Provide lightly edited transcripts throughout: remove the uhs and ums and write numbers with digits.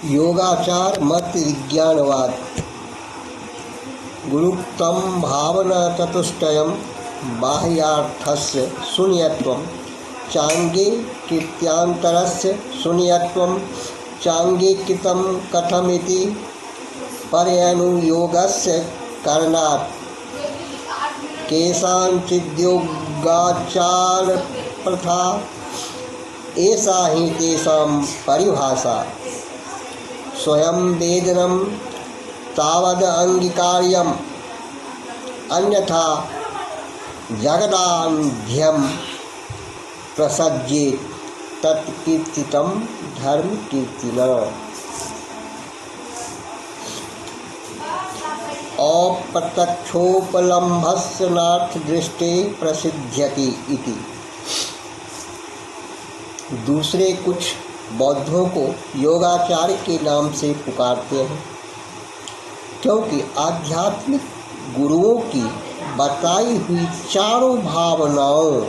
योगाचार मत विज्ञानवाद गुरुक्तं भावनाचतुष्टयं बाह्यार्थस्य शून्यत्वं चाङ्गे कृत्यान्तरस्य शून्यत्वं चाङ्गीकृतं कथमिति पर्यनुयोगस्य करणात् केषाञ्चिद्योगाचार प्रथा एषा हि तेषां परिभाषा स्वयं वेदनं तावद् अंगीकार्यम् अन्यथा जगदान्ध्यं प्रसज्येत तत्कीर्तितं धर्मकीर्तिना अप्रत्यक्षोपलम्भस्य नार्थदृष्टे प्रसिद्ध्यति इति। दूसरे कुछ बौद्धों को योगाचार्य के नाम से पुकारते हैं क्योंकि आध्यात्मिक गुरुओं की बताई हुई चारों भावनाओं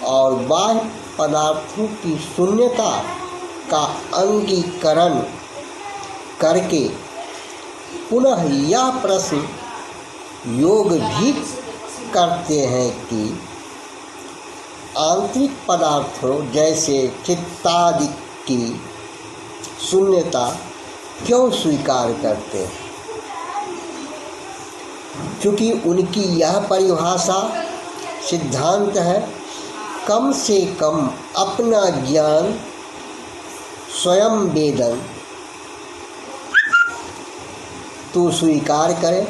और बाह्य पदार्थों की शून्यता का अंगीकरण करके पुनः यह प्रश्न योग भी करते हैं कि आंतरिक पदार्थों जैसे चित्तादि की शून्यता क्यों स्वीकार करते हैं, क्योंकि उनकी यह परिभाषा सिद्धांत है कम से कम अपना ज्ञान स्वयं वेदन तो स्वीकार करें,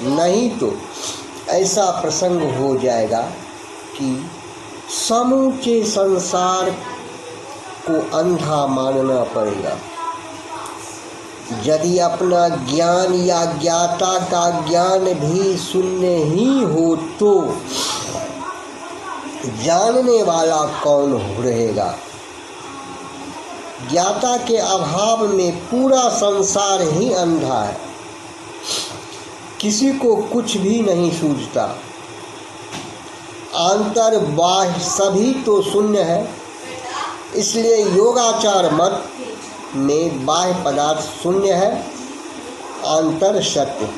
नहीं तो ऐसा प्रसंग हो जाएगा कि समूचे संसार को अंधा मानना पड़ेगा। यदि अपना ज्ञान या ज्ञाता का ज्ञान भी शून्य ही हो तो जानने वाला कौन रहेगा। ज्ञाता के अभाव में पूरा संसार ही अंधा है, किसी को कुछ भी नहीं सूझता। आंतर बाह्य सभी तो शून्य है, इसलिए योगाचार मत में बाह्य पदार्थ शून्य है, आंतर सत्य।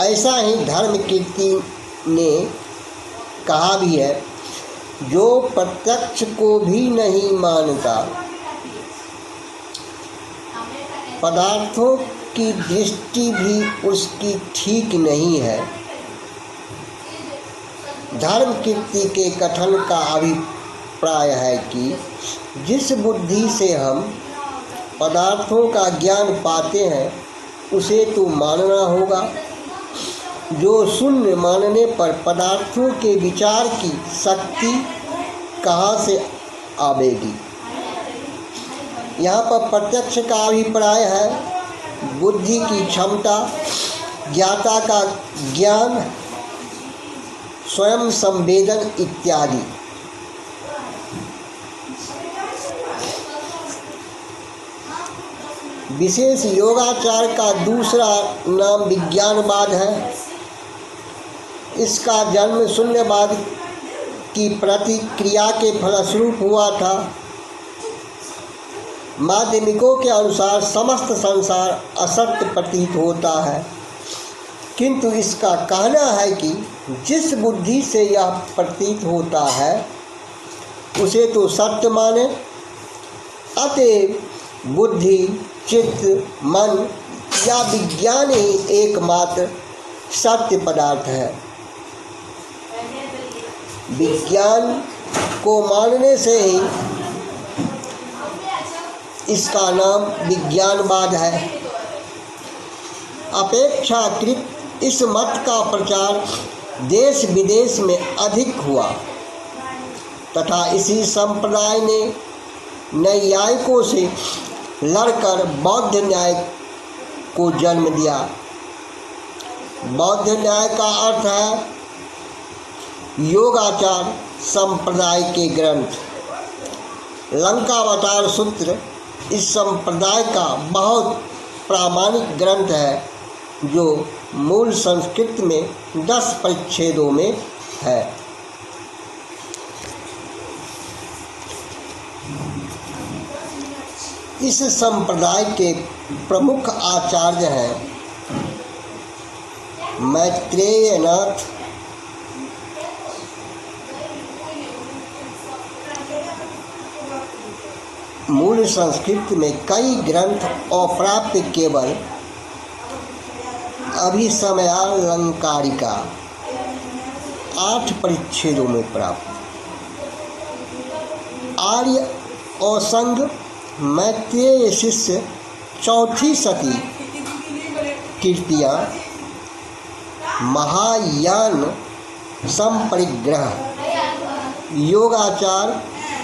ऐसा ही धर्मकीर्ति ने कहा भी है, जो प्रत्यक्ष को भी नहीं मानता, पदार्थों की दृष्टि भी उसकी ठीक नहीं है। धर्मकीर्ति के कथन का अभिप्राय है कि जिस बुद्धि से हम पदार्थों का ज्ञान पाते हैं उसे तो मानना होगा, जो शून्य मानने पर पदार्थों के विचार की शक्ति कहाँ से आवेगी। यहाँ पर प्रत्यक्ष का अभिप्राय है बुद्धि की क्षमता, ज्ञाता का ज्ञान, स्वयं संवेदन इत्यादि। विशेष योगाचार का दूसरा नाम विज्ञानवाद है। इसका जन्म शून्यवाद की प्रतिक्रिया के फलस्वरूप हुआ था। माध्यमिकों के अनुसार समस्त संसार असत्य प्रतीत होता है, किंतु इसका कहना है कि जिस बुद्धि से यह प्रतीत होता है उसे तो सत्य माने। अतएव बुद्धि, चित्त, मन या विज्ञान ही एकमात्र सत्य पदार्थ है। विज्ञान को मानने से ही इसका नाम विज्ञानवाद है। अपेक्षाकृत इस मत का प्रचार देश विदेश में अधिक हुआ तथा इसी संप्रदाय ने नैयायिकों से लड़कर बौद्ध न्याय को जन्म दिया। बौद्ध न्याय का अर्थ है योगाचार संप्रदाय के ग्रंथ। लंकावतार सूत्र इस संप्रदाय का बहुत प्रामाणिक ग्रंथ है, जो मूल संस्कृत में 10 परिच्छेदों में है। इस संप्रदाय के प्रमुख आचार्य हैं मैत्रेयनाथ, मूल संस्कृत में कई ग्रंथ अप्राप्य केवल अभिसमयालंकारिका 8 परिच्छेदों में प्राप्त। आर्य औसंग मैत्रेय शिष्य 4ठी शती कीर्तियाँ महायान संपरिग्रह, योगाचार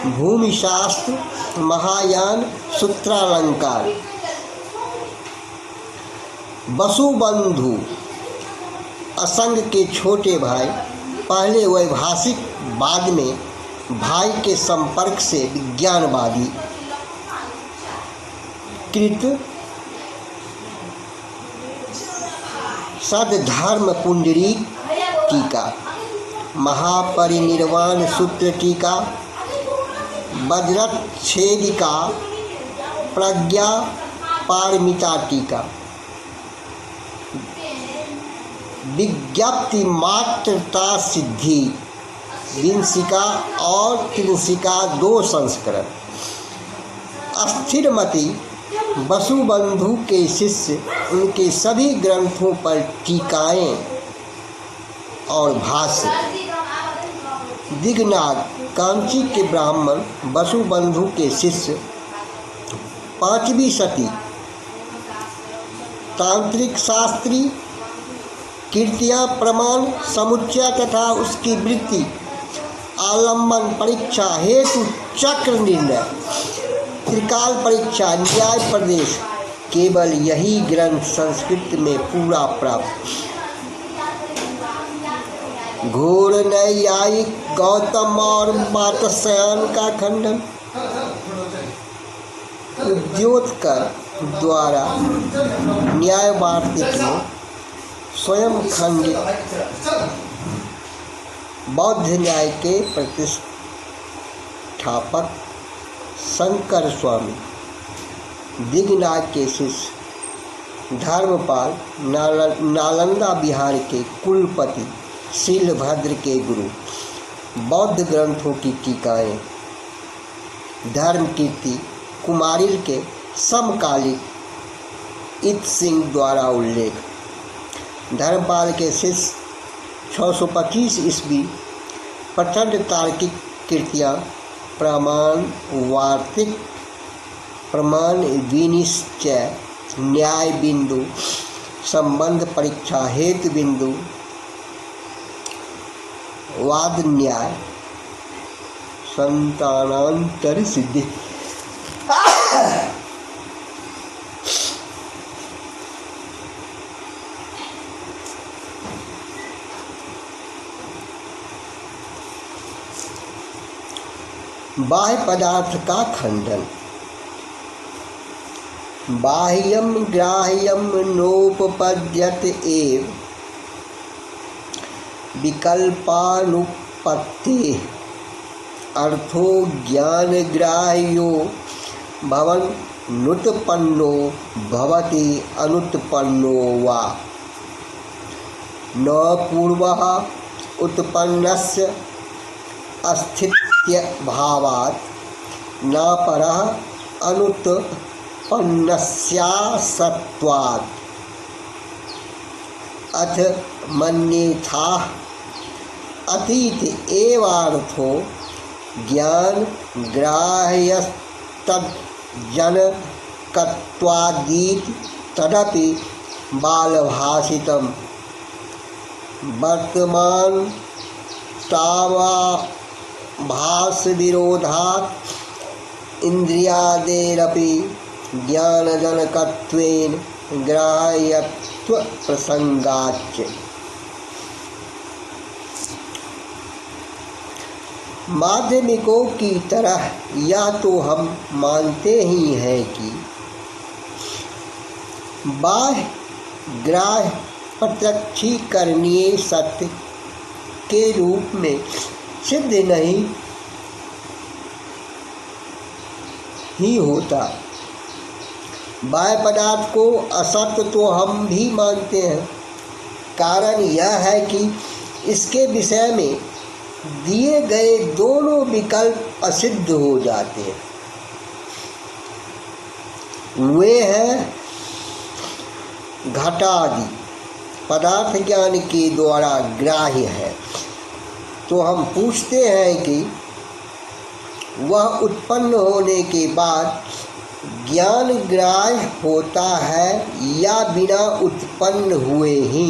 भूमिशास्त्र महायान सूत्रालंकार, वसुबंधु असंग के छोटे भाई, पहले वैभाषिक बाद में भाई के संपर्क से विज्ञानवादी, कृत सद्धर्म पुंडरीक टीका, महापरिनिर्वाण सूत्र टीका, वज्रच्छेदिका, प्रज्ञा पारमिता टीका, विज्ञप्ति मात्रता सिद्धि विंसिका और त्रिंसिका 2 संस्करण। स्थिरमति वसुबंधु के शिष्य उनके सभी ग्रंथों पर टीकाएं और भाष्य। दिगनाग कांची के ब्राह्मण वसुबंधु के शिष्य 5वीं शती तांत्रिक शास्त्री कीर्तियाँ प्रमाण समुच्चय तथा उसकी वृत्ति आलम्बन परीक्षा हेतु चक्र निर्णय त्रिकाल परीक्षा न्याय प्रदेश, केवल यही ग्रंथ संस्कृत में पूरा प्राप्त। घोर नैयायिक गौतम और वात्स्यायन का खंडन उद्योतकर द्वारा न्याय वार्तिक में स्वयं खंडित बौद्ध न्याय के प्रतिष्ठापक शंकर स्वामी, दिगनाग के शिष्य धर्मपाल, नालंदा बिहार के कुलपति, शीलभद्र के गुरु, बौद्ध ग्रंथों की टीकाएं, धर्मकीर्ति कुमारिल के समकालिक इत सिंह द्वारा उल्लेख, धर्मपाल के शिष्य 625 ईस्वी प्रचंड तार्किक कृतियाँ प्रमाण वार्तिक, प्रमाण विनिश्चय, न्याय बिंदु, संबंध परीक्षा हेतु बिंदु, वाद न्याय, संतानांतर सिद्धि। बाह्य पदार्थ का खंडन। बाह्यम ग्राह्यम नोपपद्यत एव विकल्पानुपत्ति अर्थो ज्ञान ग्राह्यो भवन नुत्पन्नो भवति अनुत्पन्नो वा न पूर्वः उत्पन्नस्य अस्थित्य भावात् न परः अनुत्पन्नस्यासत्वात् अथ मन्येथाः अतीत एवार्थो ज्ञान ग्राह्यस्तज्जनकत्वादीति तदपि बालभाषितं वर्तमान तावाभास विरोधात् इंद्रियादेरपि ज्ञानजनकत्वेन ग्राह्यत्व प्रसंगाच्च। माध्यमिकों की तरह यह तो हम मानते ही हैं कि बाह्य ग्राह्य प्रत्यक्षीकरणीय सत्य के रूप में सिद्ध नहीं ही होता, बाह्य पदार्थ को असत्य तो हम भी मानते हैं। कारण यह है कि इसके विषय में दिए गए दोनों विकल्प असिद्ध हो जाते हैं। वे हैं घटादि पदार्थ ज्ञान के द्वारा ग्राह्य है। तो हम पूछते हैं कि वह उत्पन्न होने के बाद ज्ञान ग्राह्य होता है या बिना उत्पन्न हुए ही?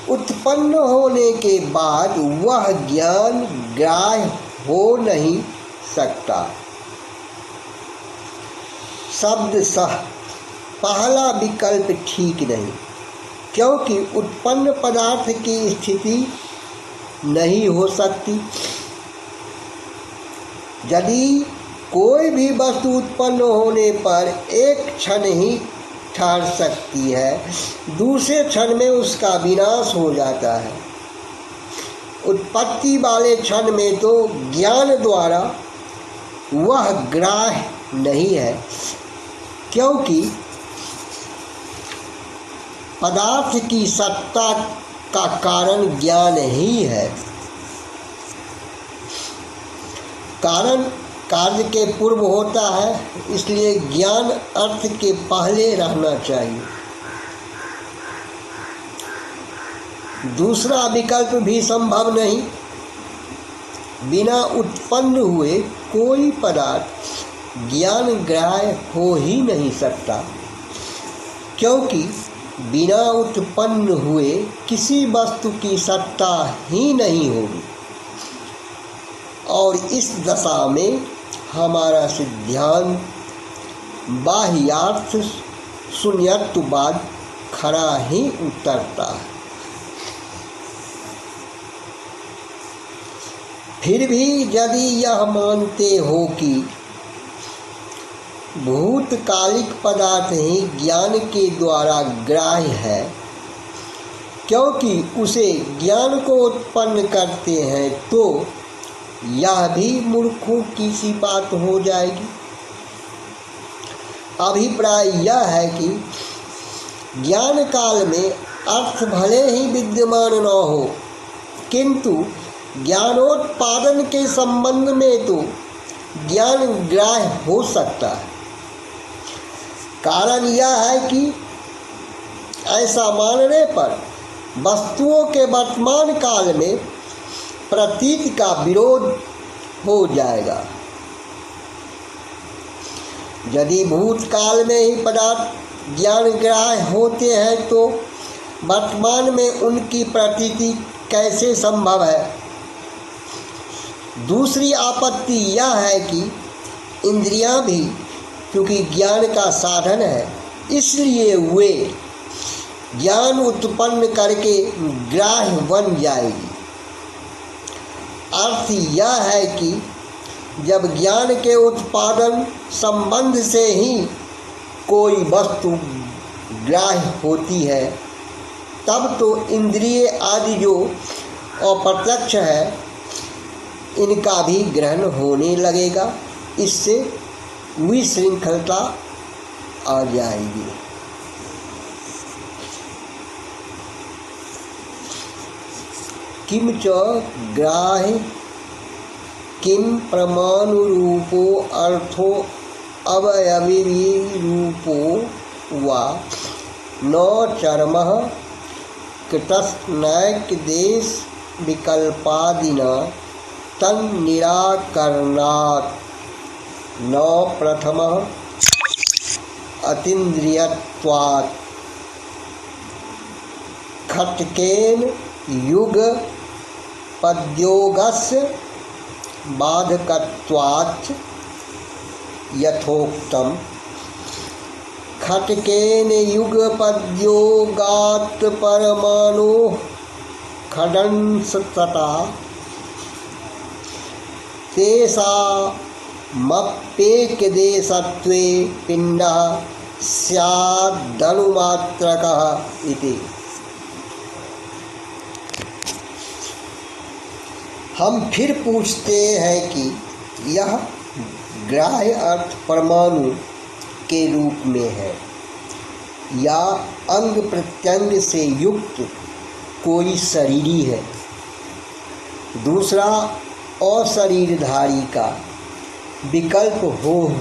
उत्पन्न होने के बाद वह ज्ञान ग्राह्य हो नहीं सकता। शब्द सह पहला विकल्प ठीक नहीं, क्योंकि उत्पन्न पदार्थ की स्थिति नहीं हो सकती। यदि कोई भी वस्तु उत्पन्न होने पर एक क्षण ही ठहर सकती है, दूसरे क्षण में उसका विनाश हो जाता है। उत्पत्ति वाले क्षण में तो ज्ञान द्वारा वह ग्राह्य नहीं है, क्योंकि पदार्थ की सत्ता का कारण ज्ञान ही है। कारण कार्य के पूर्व होता है, इसलिए ज्ञान अर्थ के पहले रहना चाहिए। दूसरा विकल्प भी संभव नहीं। बिना उत्पन्न हुए कोई पदार्थ ज्ञान ग्राह्य हो ही नहीं सकता, क्योंकि बिना उत्पन्न हुए किसी वस्तु की सत्ता ही नहीं होगी। और इस दशा में हमारा सिद्धांत बाह्यार्थ शून्यत्ववाद खरा ही उतरता है। फिर भी यदि यह मानते हो कि भूतकालिक पदार्थ ही ज्ञान के द्वारा ग्राह्य है, क्योंकि उसे ज्ञान को उत्पन्न करते हैं, तो यह भी मूर्खों की सी बात हो जाएगी। अभिप्राय यह है कि ज्ञान काल में अर्थ भले ही विद्यमान न हो, किंतु ज्ञानोत्पादन के संबंध में तो ज्ञान ग्राह्य हो सकता है। कारण यह है कि ऐसा मानने पर वस्तुओं के वर्तमान काल में प्रतीत का विरोध हो जाएगा। यदि भूतकाल में ही पदार्थ ज्ञान ग्राह्य होते हैं, तो वर्तमान में उनकी प्रतीति कैसे संभव है? दूसरी आपत्ति यह है कि इंद्रियां भी क्योंकि ज्ञान का साधन है, इसलिए वे ज्ञान उत्पन्न करके ग्राह्य बन जाएगी। अर्थ यह है कि जब ज्ञान के उत्पादन संबंध से ही कोई वस्तु ग्राह्य होती है, तब तो इंद्रिय आदि जो अप्रत्यक्ष है, इनका भी ग्रहण होने लगेगा। इससे विशृंखलता आ जाएगी। किम च ग्राह्य किम प्रमाणुरूपो अर्थो अवयवीरूपो वा न चर्मः कृतस्नैक देश विकल्पादिना तन्निराकरणात् न प्रथमः अतीन्द्रियत्वात् खट्केन युग पद्योगस्य बाधकत्वाच्च यथोक्तम्। खट्केन युगपद्योगात् परमाणुः खडंसतता तेषामप्येकदेशत्वे पिण्डः स्यादणुमात्रकः इति। हम फिर पूछते हैं कि यह ग्राह्य अर्थ परमाणु के रूप में है या अंग प्रत्यंग से युक्त कोई शरीरी है, दूसरा अशरीरधारी का विकल्प हो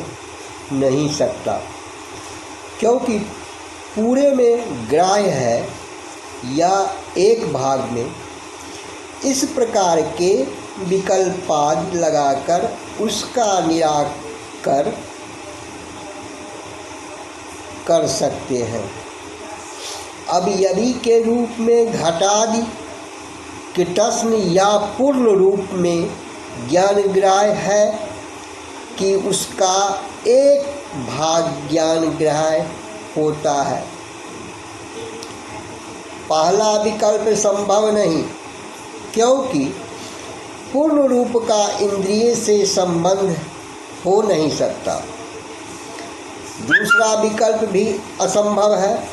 नहीं सकता, क्योंकि पूरे में ग्राह्य है या एक भाग में। इस प्रकार के विकल्पादि लगाकर उसका निराकर कर सकते हैं। अवयवी के रूप में घटादि कीटस्न या पूर्ण रूप में ज्ञान ग्राह्य है कि उसका एक भाग ज्ञान ग्राह्य होता है। पहला विकल्प संभव नहीं, क्योंकि पूर्ण रूप का इंद्रिय से संबंध हो नहीं सकता। दूसरा विकल्प भी असंभव है,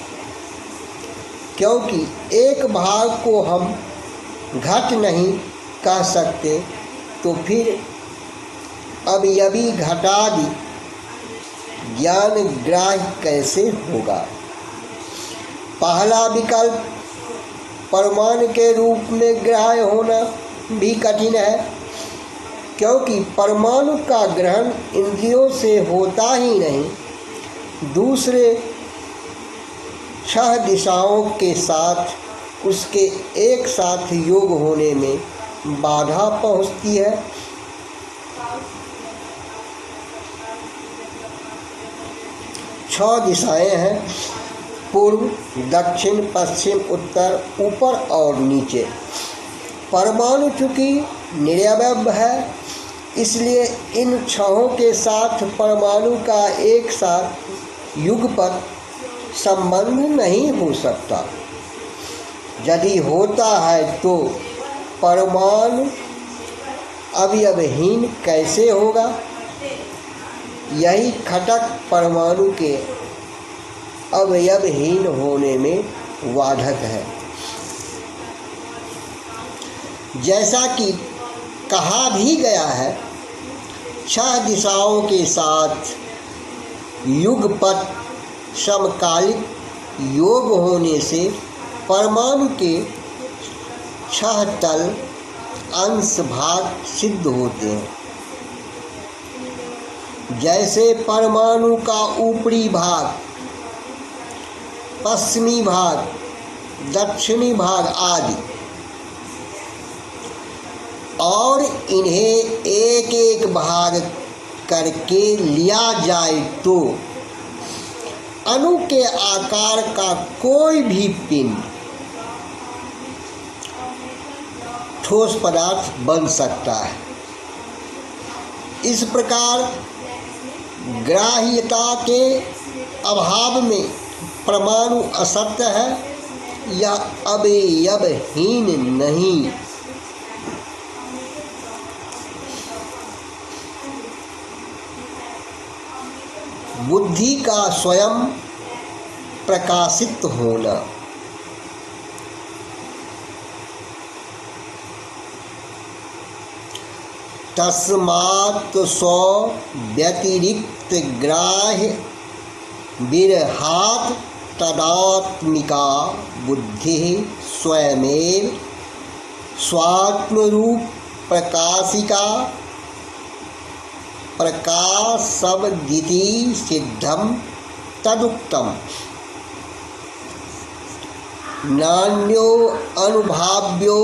क्योंकि एक भाग को हम घट नहीं कह सकते, तो फिर अवयवी घटादि ज्ञान ग्राह्य कैसे होगा। पहला विकल्प परमाणु के रूप में ग्राह्य होना भी कठिन है, क्योंकि परमाणु का ग्रहण इंद्रियों से होता ही नहीं, दूसरे 6 दिशाओं के साथ उसके एक साथ योग होने में बाधा पहुंचती है। छह दिशाएं हैं, पूर्व, दक्षिण, पश्चिम, उत्तर, ऊपर और नीचे। परमाणु चूंकि निरवयव है, इसलिए इन छहों के साथ परमाणु का एक साथ युगपत संबंध नहीं हो सकता। यदि होता है तो परमाणु अवयवहीन कैसे होगा। यही खटक परमाणु के अवयवहीन होने में बाधक है। जैसा कि कहा भी गया है, 6 दिशाओं के साथ युगपत समकालिक योग होने से परमाणु के 6 तल अंश भाग सिद्ध होते हैं। जैसे परमाणु का ऊपरी भाग, पश्चिमी भाग, दक्षिणी भाग आदि, और इन्हें एक एक भाग करके लिया जाए तो अणु के आकार का कोई भी पिंड ठोस पदार्थ बन सकता है। इस प्रकार ग्राह्यता के अभाव में परमाणु असत्य है या अवयवहीन नहीं। बुद्धि का स्वयं प्रकाशित होना। तस्मात् स्व व्यतिरिक्त ग्राह्य विरहात् तदात्मिका बुद्धि स्वयमेव स्वात्मरूप प्रकाशिका प्रकाशवदिति सिद्धम तदुक्तम। नान्यो अनुभाव्यो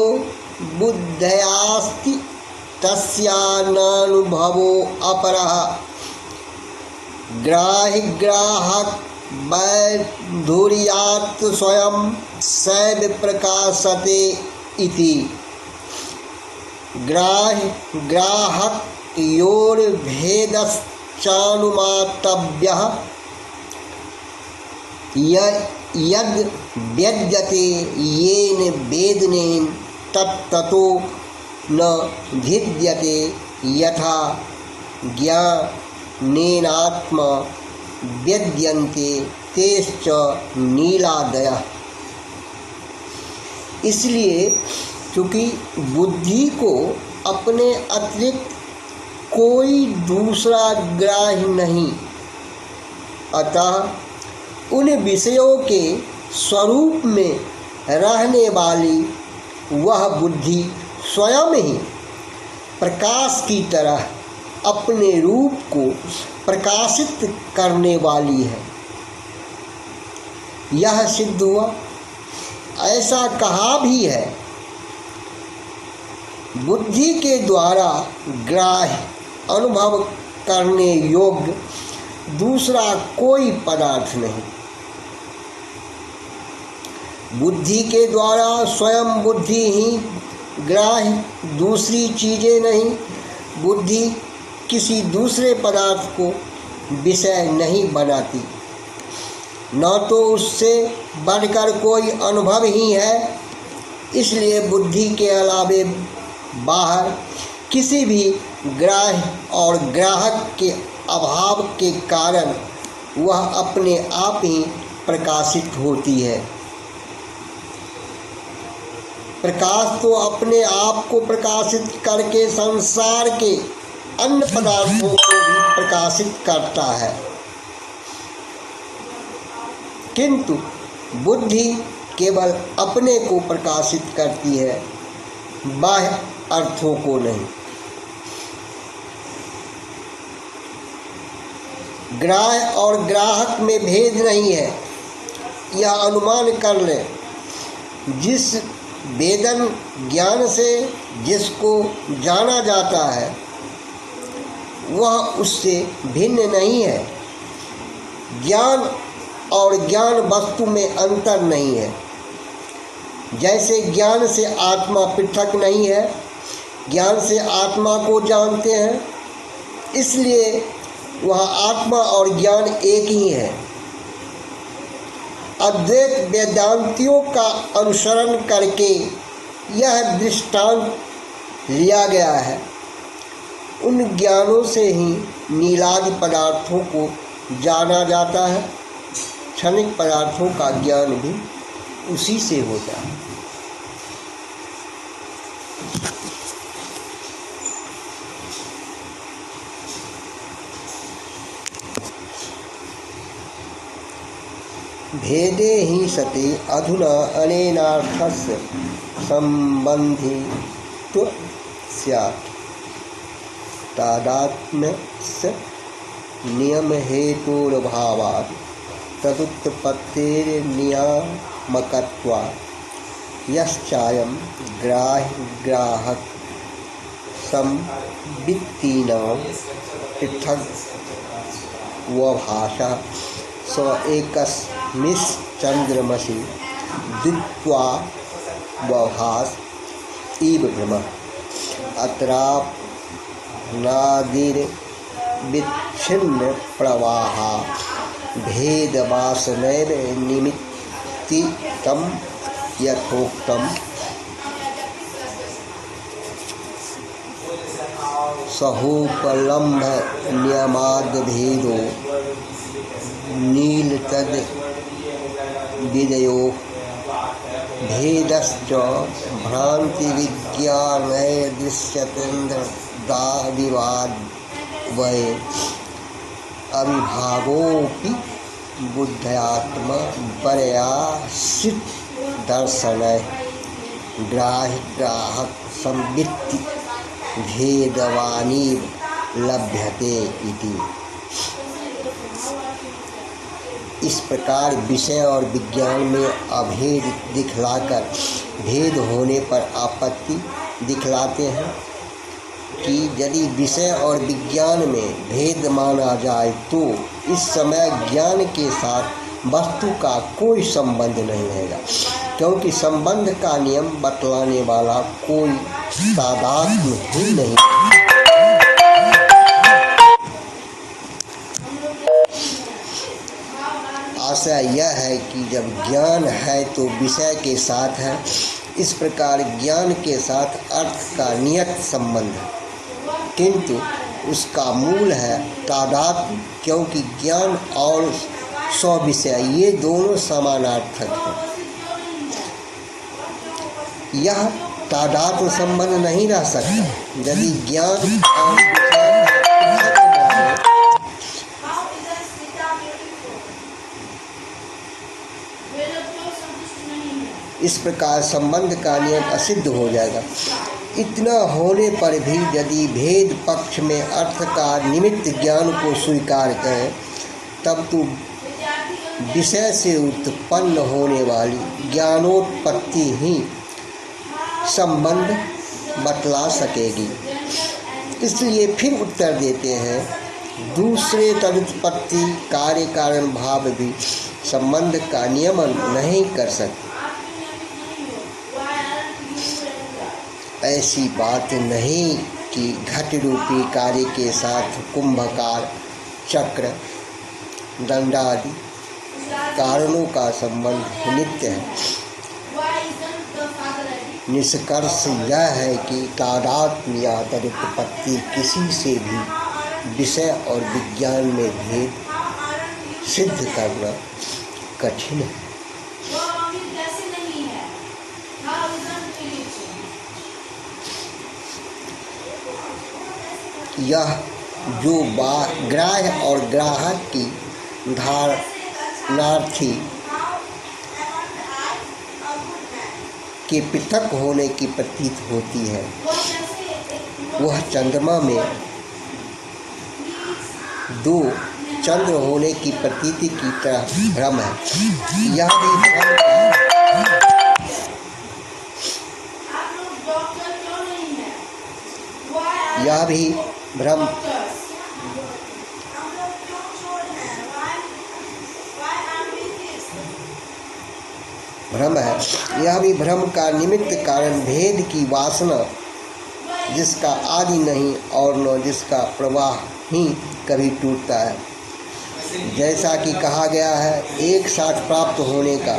बुद्धयास्ति तस्यानुभवो अपरः ग्राह्यग्राहक वैधुर्यात् स्वयं सैव प्रकाशते इति। ग्राह्यग्राहक योर्भेदश्चानुमातव्यः यद् व्यज्यते येन वेदनेन तत्ततो न भिद्यते यथा ज्ञानेनात्मा व्यज्यन्ते तेश्च नीलादयः। इसलिए चूँकि बुद्धि को अपने अतिरिक्त कोई दूसरा ग्राह्य नहीं अतः उन विषयों के स्वरूप में रहने वाली वह बुद्धि स्वयं ही प्रकाश की तरह अपने रूप को प्रकाशित करने वाली है। यह सिद्ध हुआ। ऐसा कहा भी है, बुद्धि के द्वारा ग्राह्य अनुभव करने योग्य दूसरा कोई पदार्थ नहीं। बुद्धि के द्वारा स्वयं बुद्धि ही ग्राह्य, दूसरी चीजें नहीं। बुद्धि किसी दूसरे पदार्थ को विषय नहीं बनाती, न तो उससे बढ़कर कोई अनुभव ही है। इसलिए बुद्धि के अलावे बाहर किसी भी ग्राह्य और ग्राहक के अभाव के कारण वह अपने आप ही प्रकाशित होती है। प्रकाश तो अपने आप को प्रकाशित करके संसार के अन्य पदार्थों को भी प्रकाशित करता है, किंतु बुद्धि केवल अपने को प्रकाशित करती है, बाह्य अर्थों को नहीं। ग्राह्य और ग्राहक में भेद नहीं है, यह अनुमान कर लें। जिस वेदन ज्ञान से जिसको जाना जाता है वह उससे भिन्न नहीं है। ज्ञान और ज्ञान वस्तु में अंतर नहीं है। जैसे ज्ञान से आत्मा पृथक नहीं है, ज्ञान से आत्मा को जानते हैं, इसलिए वह आत्मा और ज्ञान एक ही है। अद्वैत वेदांतियों का अनुसरण करके यह दृष्टांत लिया गया है। उन ज्ञानों से ही नीलादि पदार्थों को जाना जाता है। क्षणिक पदार्थों का ज्ञान भी उसी से होता है। भेदे ही सति अधुना अनेनार्थस्य संबंधित्व स्यात्। तादात्म्यस्य नियम हेतुर्भावात् तदुत्पत्तेर्नियामकत्वात् यश्चायं ग्राह्य ग्राहक संवित्तीनां पृथग्वभाषा स एकस्मिश्चन्द्रमसि द्वित्वावभास इव भ्रमः। अत्रापनादिर्विच्छिन्न प्रवाहा भेदवासनैव निमित्तितं यथोक्तं सहोपलम्भ नियमाद्भेदो नीलतद विदयो भेदश्च भ्रांति विज्ञानय दृश्यतेन्द्रदादिवाद्वये अविभागोऽपि बुद्ध्यात्म परयाश्रित दर्शनय ग्राह्य ग्राहक संवित्ति भेदवानीव लभ्यते इति। इस प्रकार विषय और विज्ञान में अभेद दिखलाकर भेद होने पर आपत्ति दिखलाते हैं कि यदि विषय और विज्ञान में भेद माना जाए तो इस समय ज्ञान के साथ वस्तु का कोई संबंध नहीं रहेगा, क्योंकि संबंध का नियम बतलाने वाला कोई तादात्म्य ही नहीं। आशा यह है कि जब ज्ञान है तो विषय के साथ है। इस प्रकार ज्ञान के साथ अर्थ का नियत संबंध है, किंतु उसका मूल है तादात्म्य, क्योंकि ज्ञान और स्वविषय ये दोनों समानार्थक हैं। यह तादात्म्य संबंध नहीं रह सकता यदि ज्ञान और इस प्रकार संबंध का नियम असिद्ध हो जाएगा। इतना होने पर भी यदि भेद पक्ष में अर्थ का निमित्त ज्ञान को स्वीकार करें, तब तो विषय से उत्पन्न होने वाली ज्ञानोत्पत्ति ही संबंध बतला सकेगी। इसलिए फिर उत्तर देते हैं, दूसरे तदुत्पत्ति कार्य कारण भाव भी संबंध का नियमन नहीं कर सकते। ऐसी बात नहीं कि घट रूपी कार्य के साथ कुंभकार, चक्र, दंडादि कारणों का संबंध नित्य है। निष्कर्ष यह है कि तादात्म्य या तदुत्पत्ति किसी से भी विषय और विज्ञान में भेद सिद्ध करना कठिन है। यह जो ग्राह्य और ग्राहक की धारणार्थी के पृथक होने की प्रतीत होती है, वह चंद्रमा में दो चंद्र होने की प्रतीति की तरह भ्रम है। यह भी भ्रम है। यह भी भ्रम का निमित्त कारण भेद की वासना, जिसका आदि नहीं और न जिसका प्रवाह ही कभी टूटता है। जैसा कि कहा गया है, एक साथ प्राप्त होने का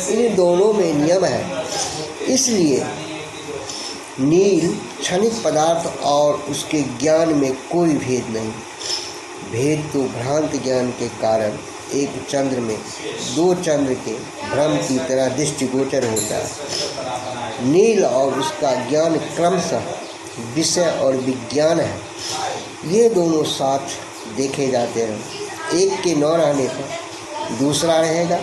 इन दोनों में नियम है। इसलिए नील क्षणिक पदार्थ और उसके ज्ञान में कोई भेद नहीं। भेद तो भ्रांत ज्ञान के कारण एक चंद्र में दो चंद्र के भ्रम की तरह दृष्टिगोचर होता है। नील और उसका ज्ञान क्रमशः विषय और विज्ञान है। ये दोनों साथ देखे जाते हैं। एक के न रहने पर दूसरा रहेगा,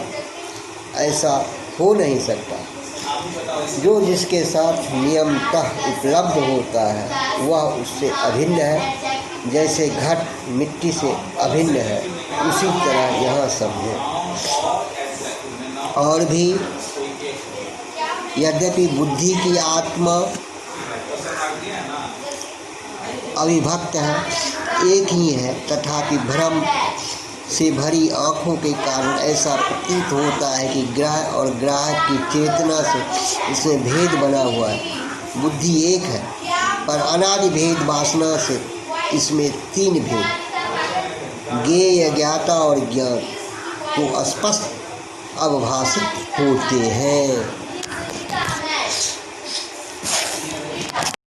ऐसा हो नहीं सकता। जो जिसके साथ नियमतः उपलब्ध होता है वह उससे अभिन्न है। जैसे घट मिट्टी से अभिन्न है, उसी तरह यहाँ समझे। और भी यद्यपि बुद्धि की आत्मा अविभक्त है, एक ही है, तथापि भ्रम से भरी आँखों के कारण ऐसा प्रतीत होता है कि ग्राह्य और ग्राहक की चेतना से इसमें भेद बना हुआ है। बुद्धि एक है, पर अनादि भेद वासना से इसमें तीन भेद ज्ञेय, ज्ञाता और ज्ञान को स्पष्ट अवभाषित होते हैं।